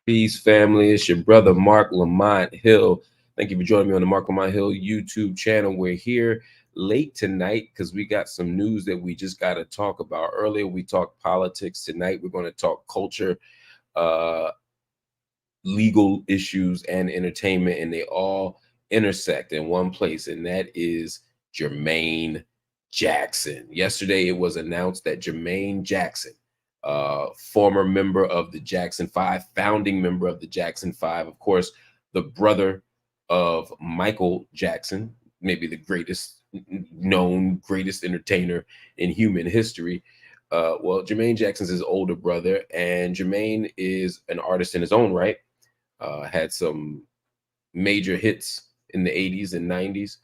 Peace, family. It's your brother, Marc Lamont Hill. Thank you for joining me on the Marc Lamont Hill YouTube channel. We're here late tonight because we got some news that we just got to talk about. Earlier, we talked politics. Tonight, we're going to talk culture, uh, legal issues, and entertainment, and they all intersect in one place, and that is Jermaine Jackson. Yesterday, it was announced that Jermaine Jackson, former member of the Jackson Five, founding member of the Jackson Five, of course, the brother of Michael Jackson, maybe the greatest entertainer in human history. Well, Jermaine Jackson's his older brother, and Jermaine is an artist in his own right. Had some major hits in the 80s and 90s.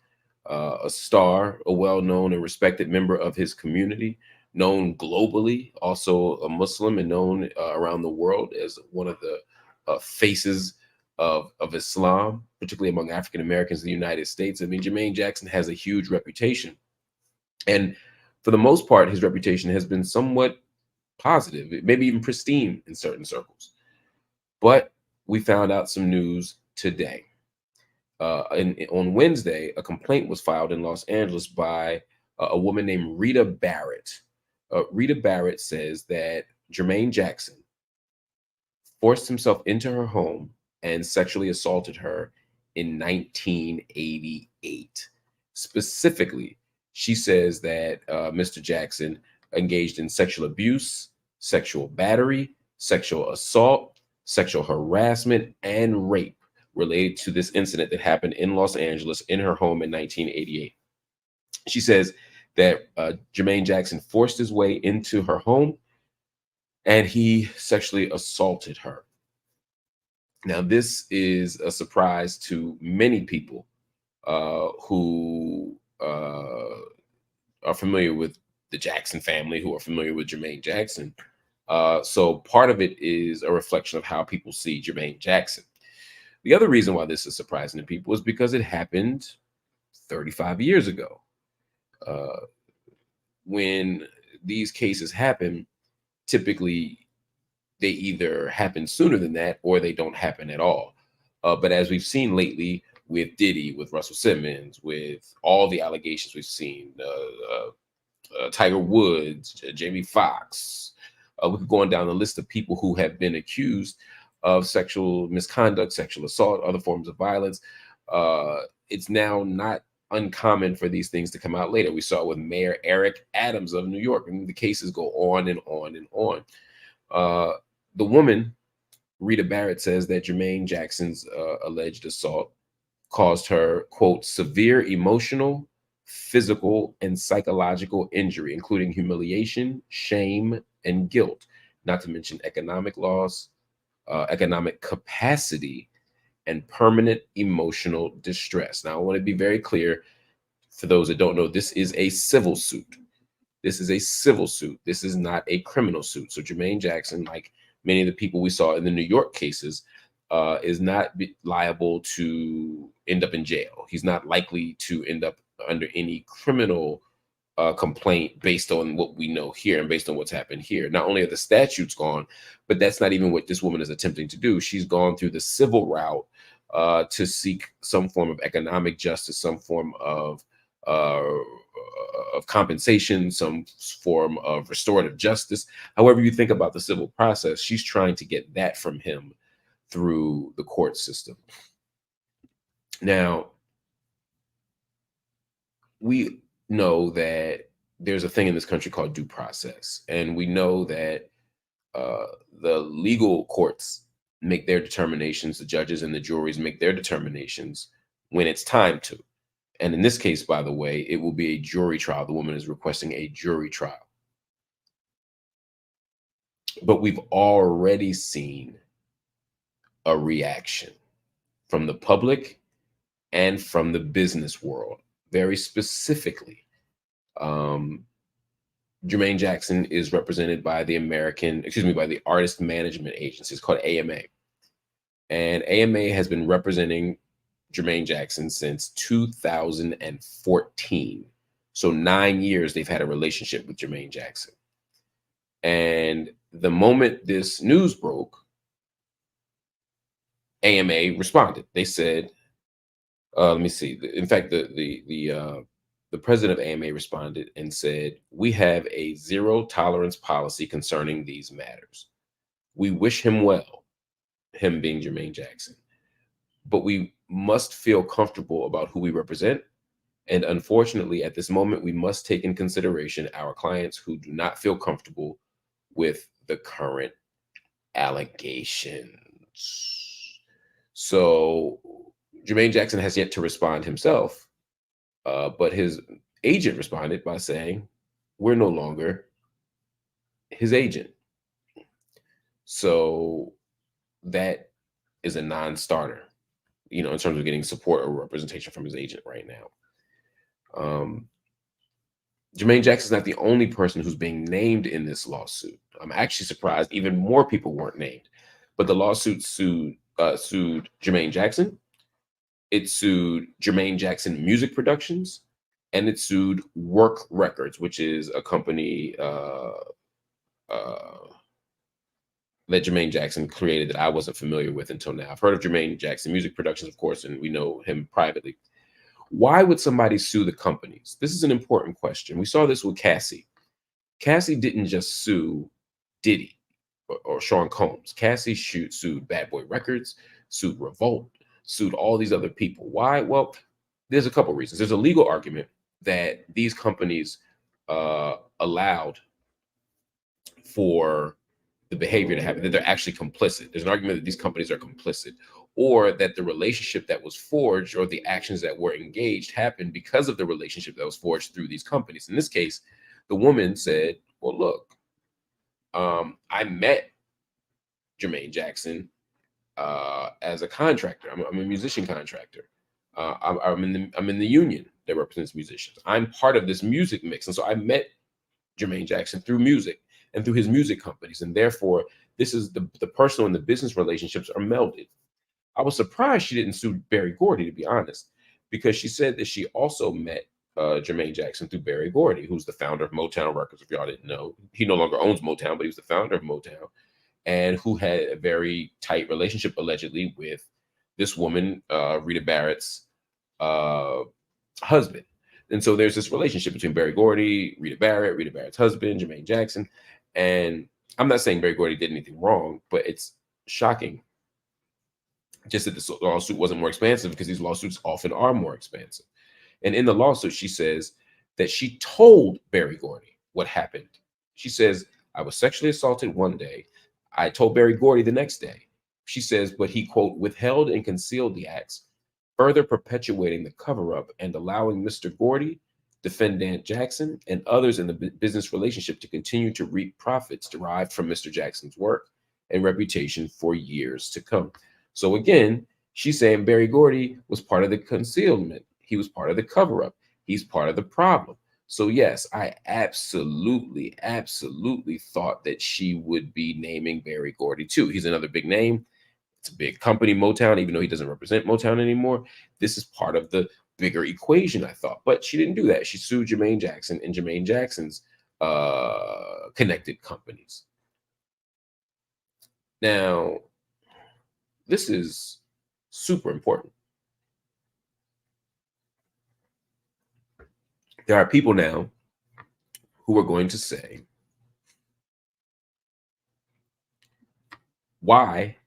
A star, a well-known and respected member of his community, known globally, also a Muslim and known around the world as one of the faces of Islam, particularly among African Americans in the United States. I mean, Jermaine Jackson has a huge reputation. And for the most part, his reputation has been somewhat positive, maybe even pristine in certain circles. But we found out some news today. On Wednesday, a complaint was filed in Los Angeles by a woman named Rita Barrett. Rita Barrett says that Jermaine Jackson forced himself into her home and sexually assaulted her in 1988. Specifically, she says that Mr. Jackson engaged in sexual abuse, sexual battery, sexual assault, sexual harassment, and rape related to this incident that happened in Los Angeles in her home in 1988. She says that Jermaine Jackson forced his way into her home and he sexually assaulted her. Now, this is a surprise to many people who are familiar with the Jackson family, who are familiar with Jermaine Jackson. So part of it is a reflection of how people see Jermaine Jackson. The other reason why this is surprising to people is because it happened 35 years ago. When these cases happen, typically they either happen sooner than that or they don't happen at all. But as we've seen lately with Diddy, with Russell Simmons, with all the allegations we've seen, Tiger Woods, Jamie Foxx, we could go on down the list of people who have been accused of sexual misconduct, sexual assault, other forms of violence. It's now not uncommon for these things to come out later. We saw it with Mayor Eric Adams of New York, and the cases go on and on and on. The woman, Rita Barrett, says that Jermaine Jackson's alleged assault caused her, quote, severe emotional, physical, and psychological injury, including humiliation, shame, and guilt, not to mention economic loss, economic capacity, and permanent emotional distress. Now, I want to be very clear for those that don't know, this is a civil suit. This is a civil suit. This is not a criminal suit. So Jermaine Jackson, like many of the people we saw in the New York cases, is not liable to end up in jail. He's not likely to end up under any criminal complaint based on what we know here and based on what's happened here. Not only are the statutes gone, but that's not even what this woman is attempting to do. She's gone through the civil route to seek some form of economic justice, some form of compensation, some form of restorative justice. However you think about the civil process, she's trying to get that from him through the court system. Now, we know that there's a thing in this country called due process, and we know that the legal courts make their determinations, the judges and the juries make their determinations when it's time to. And in this case, by the way, it will be a jury trial. The woman is requesting a jury trial. But we've already seen a reaction from the public and from the business world. Very specifically, Jermaine Jackson is represented by the by the Artist Management Agency. It's called AMA. And AMA has been representing Jermaine Jackson since 2014. So 9 years they've had a relationship with Jermaine Jackson. And the moment this news broke, AMA responded. They said, let me see. In fact, the president of AMA responded and said, "We have a zero tolerance policy concerning these matters. We wish him well," him being Jermaine Jackson, "but we must feel comfortable about who we represent. And unfortunately, at this moment, we must take in consideration our clients who do not feel comfortable with the current allegations." So Jermaine Jackson has yet to respond himself, but his agent responded by saying, "We're no longer his agent." So that is a non-starter, in terms of getting support or representation from his agent right now. Um, Jermaine Jackson's not the only person who's being named in this lawsuit. I'm actually surprised even more people weren't named. But the lawsuit sued Jermaine Jackson. It sued Jermaine Jackson Music Productions, and it sued Work Records, which is a company uh, that Jermaine Jackson created that I wasn't familiar with until now. I've heard of Jermaine Jackson Music Productions, of course, and we know him privately. Why would somebody sue the companies? This is an important question. We saw this with Cassie. Cassie didn't just sue Diddy or Sean Combs. Cassie sued Bad Boy Records, sued Revolt, sued all these other people. Why? Well, there's a couple reasons. There's a legal argument that these companies allowed for the behavior to happen, that they're actually complicit. There's an argument that these companies are complicit, or that the relationship that was forged or the actions that were engaged happened because of the relationship that was forged through these companies. In this case, the woman said, "Well, look, I met Jermaine Jackson as a contractor. I'm a musician contractor. I'm in the union that represents musicians. I'm part of this music mix, and so I met Jermaine Jackson through music and through his music companies, and therefore this is the personal and the business relationships are melded." I was surprised she didn't sue Berry Gordy, to be honest, because she said that she also met Jermaine Jackson through Berry Gordy, who's the founder of Motown Records. If y'all didn't know, he no longer owns Motown, but he was the founder of Motown, and who had a very tight relationship, allegedly, with this woman, Rita Barrett's uh, husband. And so there's this relationship between Berry Gordy, Rita Barrett's husband, Jermaine Jackson. And I'm not saying Berry Gordy did anything wrong, but it's shocking just that this lawsuit wasn't more expansive, because these lawsuits often are more expansive. And in the lawsuit, she says that she told Berry Gordy what happened. She says, "I was sexually assaulted one day. I told Berry Gordy the next day." She says, "But he, quote, withheld and concealed the acts, further perpetuating the cover-up and allowing Mr. Gordy, defendant Jackson, and others in the business relationship to continue to reap profits derived from Mr. Jackson's work and reputation for years to come." So again, she's saying Berry Gordy was part of the concealment. He was part of the cover-up. He's part of the problem. So yes, I absolutely thought that she would be naming Berry Gordy too. He's another big name. It's a big company, Motown, even though he doesn't represent Motown anymore. This is part of the bigger equation, I thought. But she didn't do that. She sued Jermaine Jackson and Jermaine Jackson's connected companies. Now, this is super important. There are people now who are going to say, why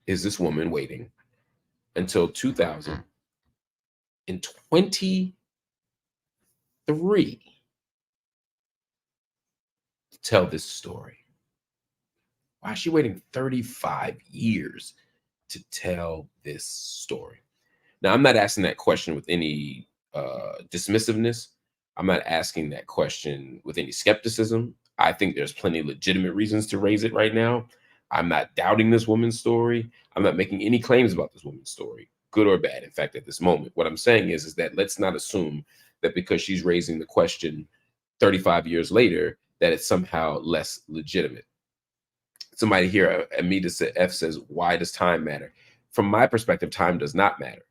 is this woman waiting until 2023 to tell this story? Why is she waiting 35 years to tell this story? Now, I'm not asking that question with any dismissiveness. I'm not asking that question with any skepticism. I think there's plenty of legitimate reasons to raise it right now. I'm not doubting this woman's story. I'm not making any claims about this woman's story, good or bad. In fact, at this moment, what I'm saying is that let's not assume that because she's raising the question 35 years later, that it's somehow less legitimate. Somebody here, Amita F says, "Why does time matter?" From my perspective, time does not matter.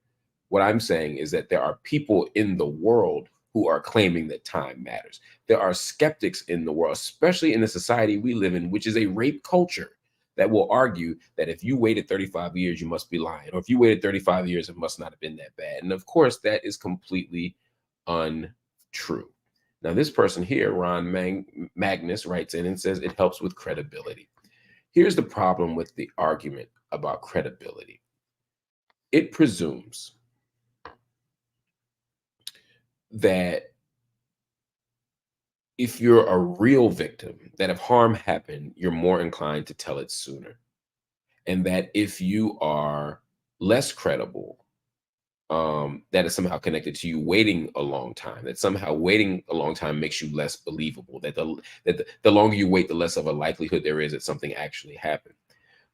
What I'm saying is that there are people in the world who are claiming that time matters. There are skeptics in the world, especially in the society we live in, which is a rape culture. that will argue that if you waited 35 years, you must be lying, or if you waited 35 years, it must not have been that bad. And of course, that is completely untrue. Now, this person here, Magnus, writes in and says it helps with credibility. Here's the problem with the argument about credibility. It presumes that if you're a real victim, that if harm happened, you're more inclined to tell it sooner. And that if you are less credible, that is somehow connected to you waiting a long time, that somehow waiting a long time makes you less believable, that the longer you wait, the less of a likelihood there is that something actually happened.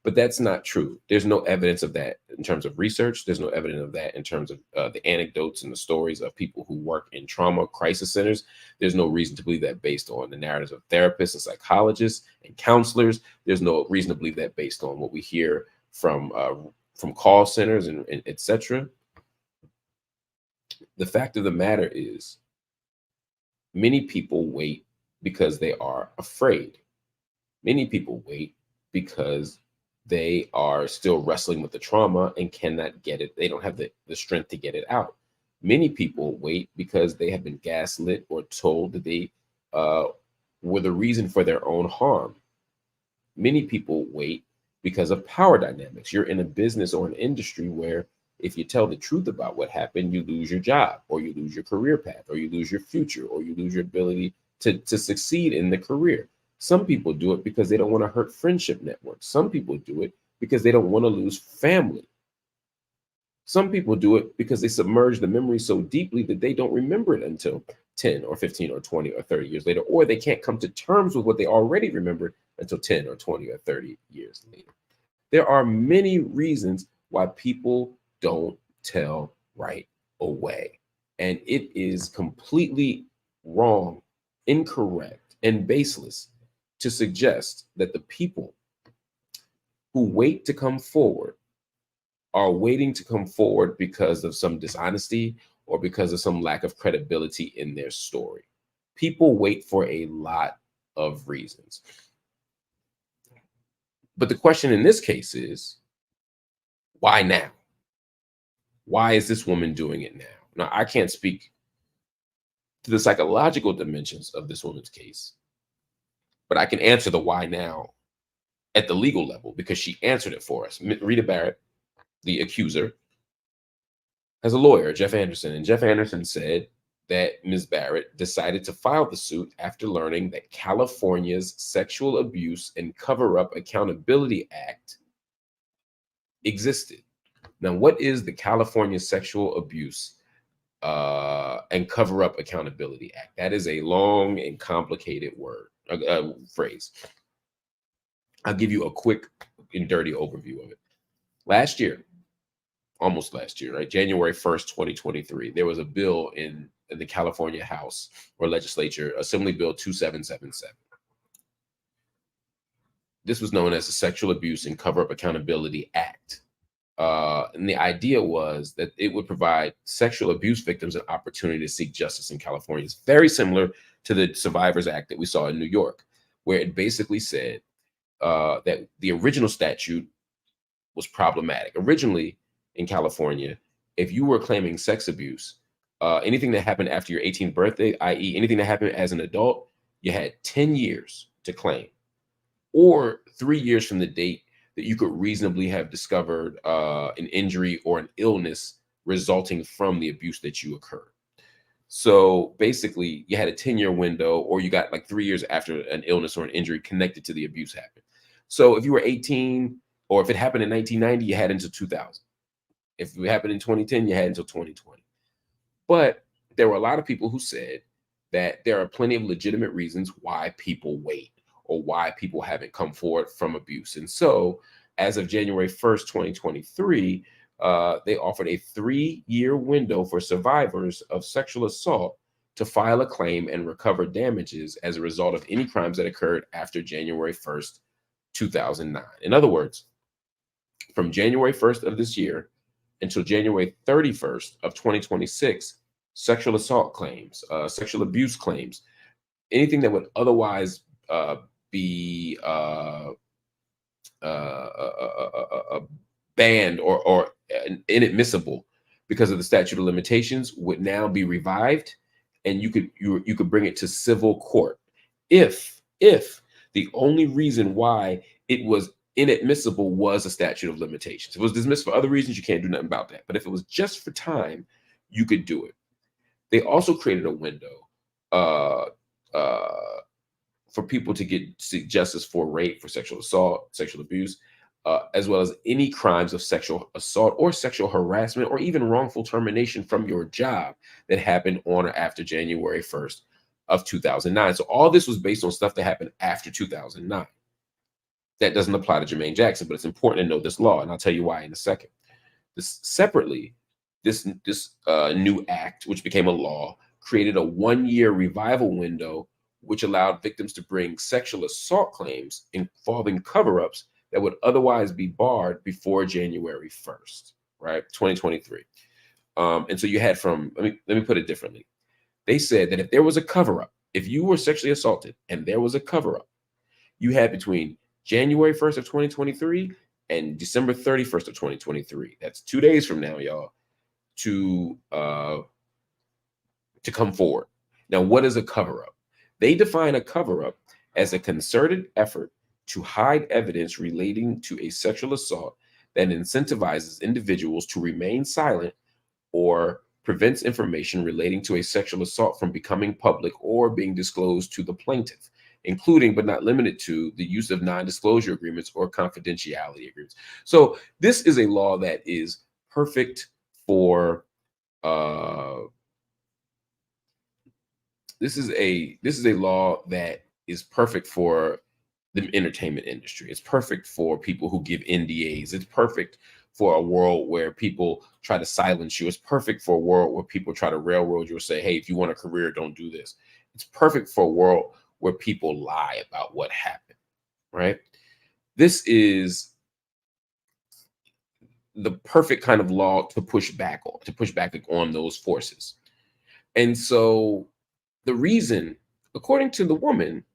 But that's not true. There's no evidence of that in terms of research. There's no evidence of that in terms of the anecdotes and the stories of people who work in trauma crisis centers. There's no reason to believe that based on the narratives of therapists and psychologists and counselors. There's no reason to believe that based on what we hear from call centers and et cetera. The fact of the matter is, many people wait because they are afraid. Many people wait because they are still wrestling with the trauma and cannot get it. They don't have the strength to get it out. Many people wait because they have been gaslit or told that they were the reason for their own harm. Many people wait because of power dynamics. You're in a business or an industry where if you tell the truth about what happened, you lose your job, or you lose your career path, or you lose your future, or you lose your ability to succeed in the career. Some people do it because they don't want to hurt friendship networks. Some people do it because they don't want to lose family. Some people do it because they submerge the memory so deeply that they don't remember it until 10 or 15 or 20 or 30 years later, or they can't come to terms with what they already remembered until 10 or 20 or 30 years later. There are many reasons why people don't tell right away. And it is completely wrong, incorrect, and baseless to suggest that the people who wait to come forward are waiting to come forward because of some dishonesty or because of some lack of credibility in their story. People wait for a lot of reasons. But the question in this case is, why now? Why is this woman doing it now? Now, I can't speak to the psychological dimensions of this woman's case, but I can answer the why now at the legal level because she answered it for us. Rita Barrett, the accuser, has a lawyer, Jeff Anderson, and Jeff Anderson said that Ms. Barrett decided to file the suit after learning that California's Sexual Abuse and Cover-Up Accountability Act existed. Now, what is the California Sexual Abuse and Cover-Up Accountability Act? That is a long and complicated phrase. I'll give you a quick and dirty overview of it. Last year, almost last year, right? January 1st, 2023, there was a bill in the California House or Legislature, Assembly Bill 2777. This was known as the Sexual Abuse and Cover-Up Accountability Act. And the idea was that it would provide sexual abuse victims an opportunity to seek justice in California. It's very similar to the Survivors Act that we saw in New York, where it basically said that the original statute was problematic. Originally in California, if you were claiming sex abuse, anything that happened after your 18th birthday, i.e. anything that happened as an adult, you had 10 years to claim, or 3 years from the date that you could reasonably have discovered an injury or an illness resulting from the abuse that you occurred. So basically, you had a 10-year window, or you got like 3 years after an illness or an injury connected to the abuse happened. So if you were 18, or if it happened in 1990, you had until 2000. If it happened in 2010, you had until 2020. But there were a lot of people who said that there are plenty of legitimate reasons why people wait, or why people haven't come forward from abuse. And so as of January 1st, 2023, they offered a 3-year window for survivors of sexual assault to file a claim and recover damages as a result of any crimes that occurred after January 1st, 2009. In other words, from January 1st of this year until January 31st of 2026, sexual assault claims, sexual abuse claims, anything that would otherwise be banned or inadmissible because of the statute of limitations would now be revived, and you could bring it to civil court if the only reason why it was inadmissible was a statute of limitations. If it was dismissed for other reasons, you can't do nothing about that. But if it was just for time, you could do it. They also created a window uh, uh, for people to seek justice for rape, for sexual assault, sexual abuse, as well as any crimes of sexual assault or sexual harassment or even wrongful termination from your job that happened on or after January 1st of 2009. So all this was based on stuff that happened after 2009. That doesn't apply to Jermaine Jackson, but it's important to know this law, and I'll tell you why in a second. Separately, this new act, which became a law, created a 1-year revival window, which allowed victims to bring sexual assault claims involving cover-ups that would otherwise be barred before January 1st, right? 2023. And so you had let me put it differently. They said that if there was a cover-up, if you were sexually assaulted and there was a cover-up, you had between January 1st of 2023 and December 31st of 2023. That's 2 days from now, y'all, to come forward. Now, what is a cover-up? They define a cover-up as a concerted effort to hide evidence relating to a sexual assault that incentivizes individuals to remain silent or prevents information relating to a sexual assault from becoming public or being disclosed to the plaintiff, including but not limited to the use of non-disclosure agreements or confidentiality agreements. So this is a law that is perfect for this is a law that is perfect for the entertainment industry. It's perfect for people who give NDAs. It's perfect for a world where people try to silence you. It's perfect for a world where people try to railroad you or say, hey, if you want a career, don't do this. It's perfect for a world where people lie about what happened, right? This is the perfect kind of law to push back on those forces. And so the reason, according to the woman,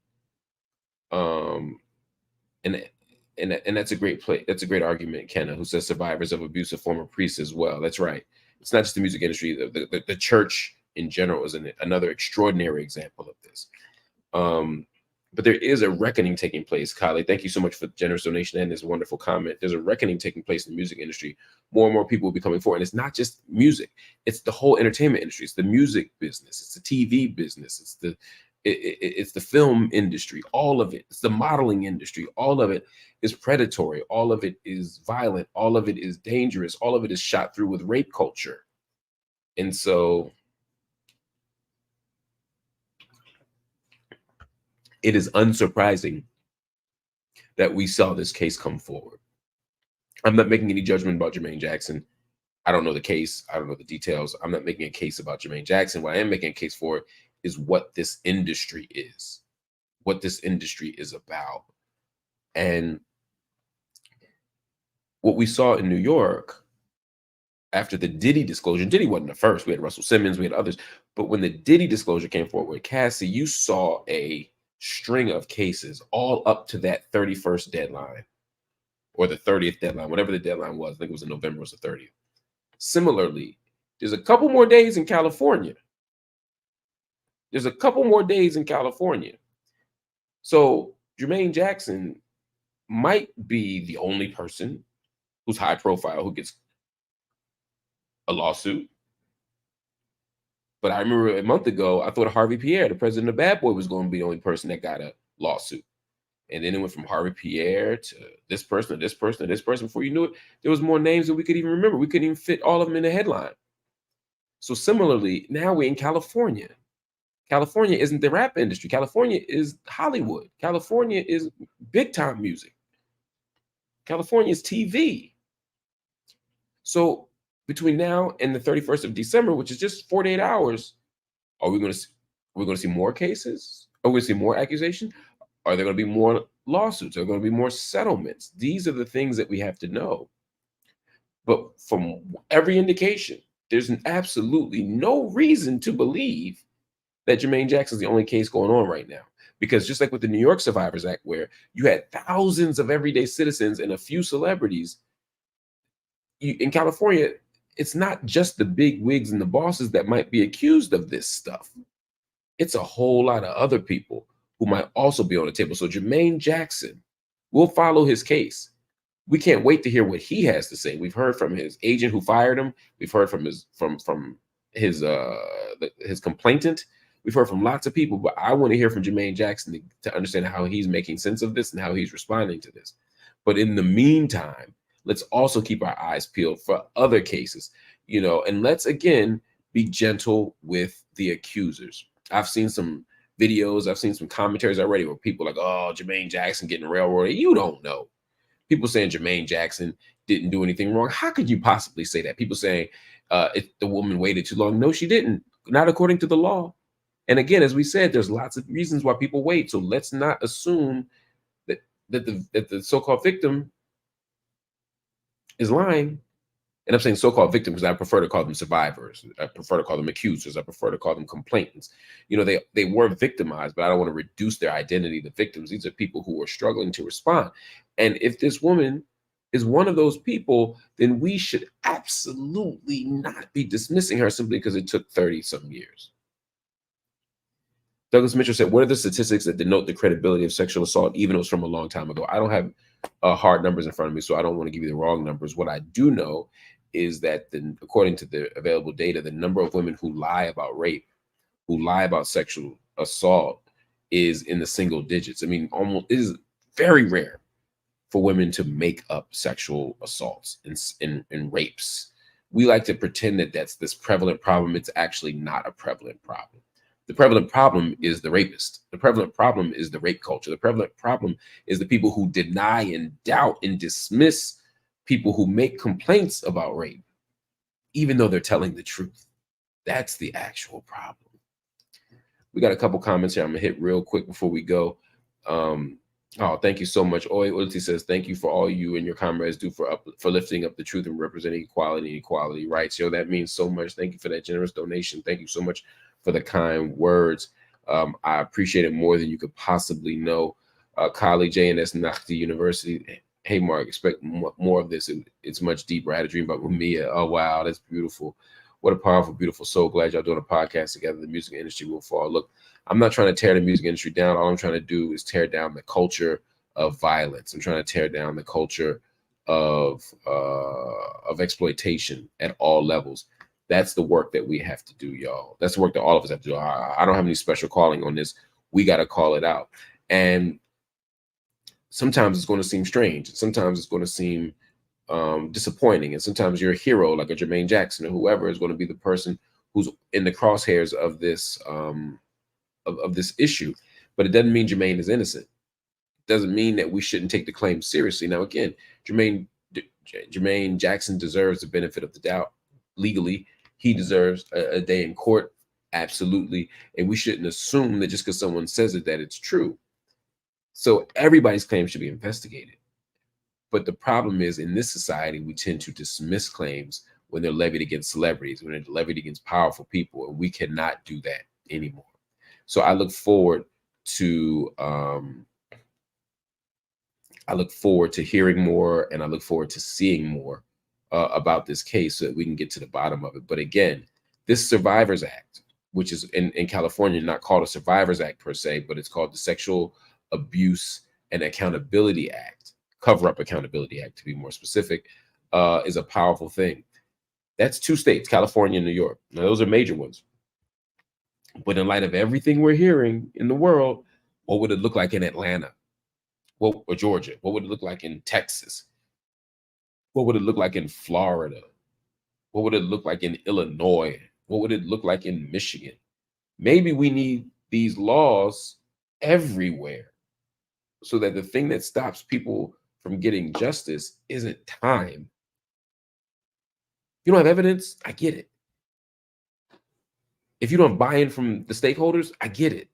and that's a great that's a great argument, Kenna, who says survivors of abuse of former priests as well. That's right. It's not just the music industry. The church in general is another extraordinary example of this. But there is a reckoning taking place. Kylie, thank you so much for the generous donation and this wonderful comment. There's a reckoning taking place in the music industry. More and more people will be coming forward. And it's not just music. It's the whole entertainment industry. It's the music business. It's the TV business. It's the film industry. All of it. It's the modeling industry. All of it is predatory. All of it is violent. All of it is dangerous. All of it is shot through with rape culture. And so it is unsurprising that we saw this case come forward. I'm not making any judgment about Jermaine Jackson. I don't know the case. I don't know the details. I'm not making a case about Jermaine Jackson. What I am making a case for is what this industry is, what this industry is about. And what we saw in New York after the Diddy disclosure, Diddy wasn't the first. We had Russell Simmons, we had others. But when the Diddy disclosure came forward with Cassie, you saw a string of cases all up to that 31st deadline or the 30th deadline, whatever the deadline was. I think it was in November, it was the 30th. Similarly, there's a couple more days in California. So Jermaine Jackson might be the only person who's high profile who gets a lawsuit. But I remember a month ago, I thought Harvey Pierre, the president of Bad Boy, was going to be the only person that got a lawsuit. And then it went from Harvey Pierre to this person, to this person, to this person. Before you knew it, there was more names than we could even remember. We couldn't even fit all of them in the headline. So similarly, now we're in California. California isn't the rap industry. California is Hollywood. California is big time music. California is TV. So between now and the 31st of December, which is just 48 hours, are we going to see more cases? Are we going to see more accusations? Are there going to be more lawsuits? Are there going to be more settlements? These are the things that we have to know. But from every indication, there's absolutely no reason to believe that Jermaine Jackson is the only case going on right now. Because just like with the New York Survivors Act, where you had thousands of everyday citizens and a few celebrities, in California, it's not just the big wigs and the bosses that might be accused of this stuff. It's a whole lot of other people who might also be on the table. So Jermaine Jackson, we'll follow his case. We can't wait to hear what he has to say. We've heard from his agent who fired him. We've heard from his complainant. We've heard from lots of people, but I want to hear from Jermaine Jackson to understand how he's making sense of this and how he's responding to this. But in the meantime, let's also keep our eyes peeled for other cases, and let's again be gentle with the accusers. I've seen some videos, I've seen some commentaries already where people are like, oh, Jermaine Jackson getting railroaded. You don't know. People saying Jermaine Jackson didn't do anything wrong. How could you possibly say that? People saying the woman waited too long. No, she didn't. Not according to the law. And again, as we said, there's lots of reasons why people wait. So let's not assume that the so-called victim is lying. And I'm saying so-called victims because I prefer to call them survivors. I prefer to call them accusers. I prefer to call them complainants. They were victimized, but I don't want to reduce their identity to victims. These are people who are struggling to respond. And if this woman is one of those people, then we should absolutely not be dismissing her simply because it took 30-some years. Douglas Mitchell said, what are the statistics that denote the credibility of sexual assault, even though it's from a long time ago? I don't have hard numbers in front of me, so I don't want to give you the wrong numbers. What I do know is that according to the available data, the number of women who lie about rape, who lie about sexual assault is in the single digits. I mean, almost it is very rare for women to make up sexual assaults and rapes. We like to pretend that that's this prevalent problem. It's actually not a prevalent problem. The prevalent problem is the rapist. The prevalent problem is the rape culture. The prevalent problem is the people who deny and doubt and dismiss people who make complaints about rape, even though they're telling the truth. That's the actual problem. We got a couple comments here I'm gonna hit real quick before we go. Thank you so much. Oyalty says, thank you for all you and your comrades do for lifting up the truth and representing equality and equality rights. That means so much. Thank you for that generous donation. Thank you so much for the kind words. I appreciate it more than you could possibly know. Colleague JNS Nakhti University. Hey, Mark, expect more of this. It's much deeper. I had a dream about Mumia. Oh, wow, that's beautiful. What a powerful, beautiful soul. Glad y'all doing a podcast together. The music industry will fall. Look, I'm not trying to tear the music industry down. All I'm trying to do is tear down the culture of violence. I'm trying to tear down the culture of exploitation at all levels. That's the work that we have to do, y'all. That's the work that all of us have to do. I don't have any special calling on this. We got to call it out. And sometimes it's going to seem strange. Sometimes it's going to seem disappointing. And sometimes you're a hero like a Jermaine Jackson or whoever is going to be the person who's in the crosshairs of this of this issue. But it doesn't mean Jermaine is innocent. It doesn't mean that we shouldn't take the claim seriously. Now, again, Jermaine Jackson deserves the benefit of the doubt legally. He deserves a day in court. Absolutely. And we shouldn't assume that just because someone says it, that it's true. So everybody's claim should be investigated. But the problem is, in this society, we tend to dismiss claims when they're levied against celebrities, when they're levied against powerful people, and we cannot do that anymore. So I look forward to hearing more, and I look forward to seeing more about this case so that we can get to the bottom of it. But again, this Survivors Act, which is in California not called a Survivors Act per se, but it's called the Sexual Abuse and Accountability Act, Cover-Up Accountability Act to be more specific, is a powerful thing. That's 2 states, California and New York. Now, those are major ones. But in light of everything we're hearing in the world, what would it look like in Atlanta? Or Georgia? What would it look like in Texas? What would it look like in Florida? What would it look like in Illinois? What would it look like in Michigan? Maybe we need these laws everywhere so that the thing that stops people from getting justice isn't time. You don't have evidence? I get it. If you don't buy in from the stakeholders, I get it.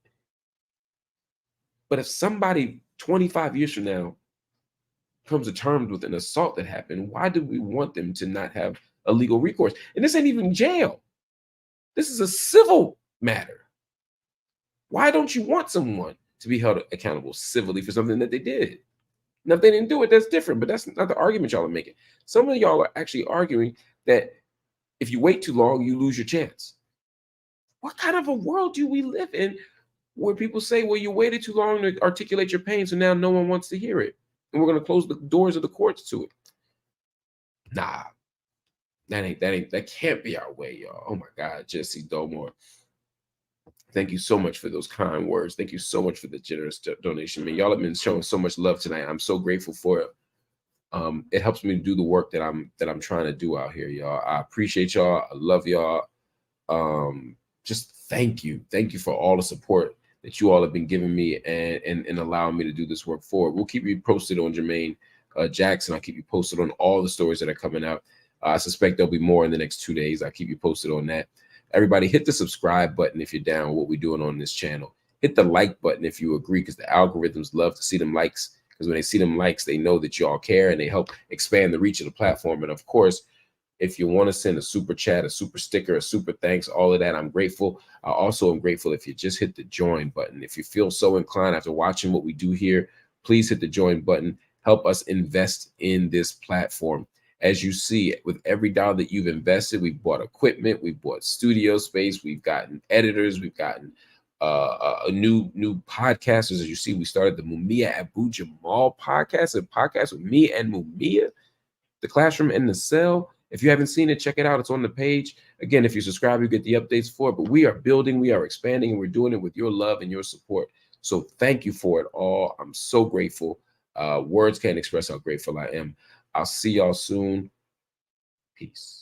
But if somebody 25 years from now comes to terms with an assault that happened, why do we want them to not have a legal recourse? And this ain't even jail. This is a civil matter. Why don't you want someone to be held accountable civilly for something that they did. Now, if they didn't do it, that's different, but that's not the argument y'all are making. Some of y'all are actually arguing that if you wait too long, you lose your chance. What kind of a world do we live in where people say, well, you waited too long to articulate your pain, so now no one wants to hear it, and we're going to close the doors of the courts to it? Nah, that can't be our way, y'all. Oh my God, Jesse Dolmore. Thank you so much for those kind words. Thank you so much for the generous donation. Man, y'all have been showing so much love tonight. I'm so grateful for it. It helps me to do the work that I'm trying to do out here, y'all. I appreciate y'all. I love y'all. Just thank you for all the support that you all have been giving me and allowing me to do this work forward. We'll keep you posted on Jermaine Jackson. I'll keep you posted on all the stories that are coming out. I suspect there'll be more in the next 2 days. I'll keep you posted on that. Everybody, hit the subscribe button if you're down with what we're doing on this channel. Hit the like button if you agree, because the algorithms love to see them likes. Because when they see them likes, they know that y'all care and they help expand the reach of the platform. And of course, if you want to send a super chat, a super sticker, a super thanks, all of that, I'm grateful. I also am grateful if you just hit the join button. If you feel so inclined after watching what we do here, please hit the join button. Help us invest in this platform. As you see, with every dollar that you've invested, we've bought equipment, we've bought studio space, we've gotten editors, we've gotten new podcasters. As you see, we started the Mumia Abu Jamal podcast, a podcast with me and Mumia, the classroom and the cell. If you haven't seen it, check it out. It's on the page. Again, if you subscribe, you get the updates for it. But we are building, we are expanding, and we're doing it with your love and your support. So thank you for it all. I'm so grateful. Words can't express how grateful I am. I'll see y'all soon. Peace.